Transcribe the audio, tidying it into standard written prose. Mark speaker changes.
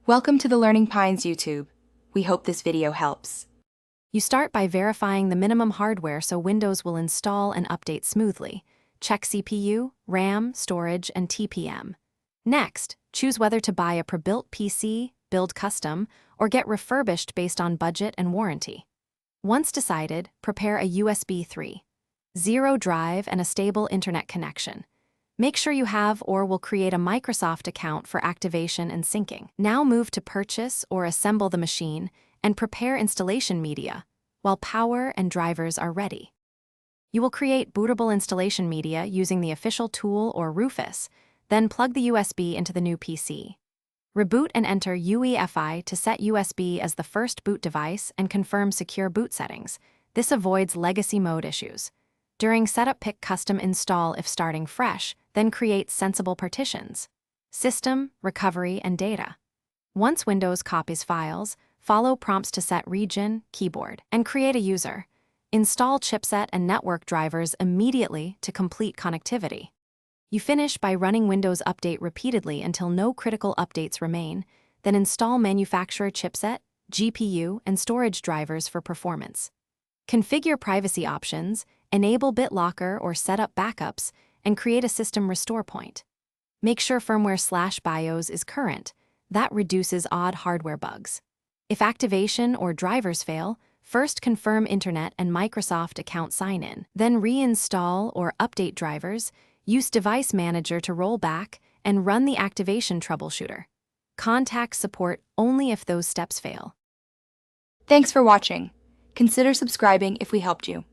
Speaker 1: Welcome to the Learning Pines YouTube. We hope this video helps.
Speaker 2: You start by verifying the minimum hardware so Windows will install and update smoothly. Check CPU, RAM, storage, and TPM. Next, choose whether to buy a pre-built PC, build custom, or get refurbished based on budget and warranty. Once decided, prepare a USB 3.0 drive and a stable internet connection. Make sure you have or will create a Microsoft account for activation and syncing. Now move to purchase or assemble the machine and prepare installation media, while power and drivers are ready. You will create bootable installation media using the official tool or Rufus, then plug the USB into the new PC. Reboot and enter UEFI to set USB as the first boot device and confirm secure boot settings. This avoids legacy mode issues. During setup, pick Custom Install if starting fresh, then create sensible partitions. System, Recovery, and Data. Once Windows copies files, follow prompts to set region, keyboard, and create a user. Install chipset and network drivers immediately to complete connectivity. You finish by running Windows Update repeatedly until no critical updates remain, then install manufacturer chipset, GPU, and storage drivers for performance. Configure privacy options, enable BitLocker or set up backups, and create a system restore point. Make sure firmware/BIOS is current. That reduces odd hardware bugs. If activation or drivers fail, first confirm Internet and Microsoft account sign-in, then reinstall or update drivers, use Device Manager to roll back, and run the activation troubleshooter. Contact support only if those steps fail.
Speaker 1: Thanks for watching. Consider subscribing if we helped you.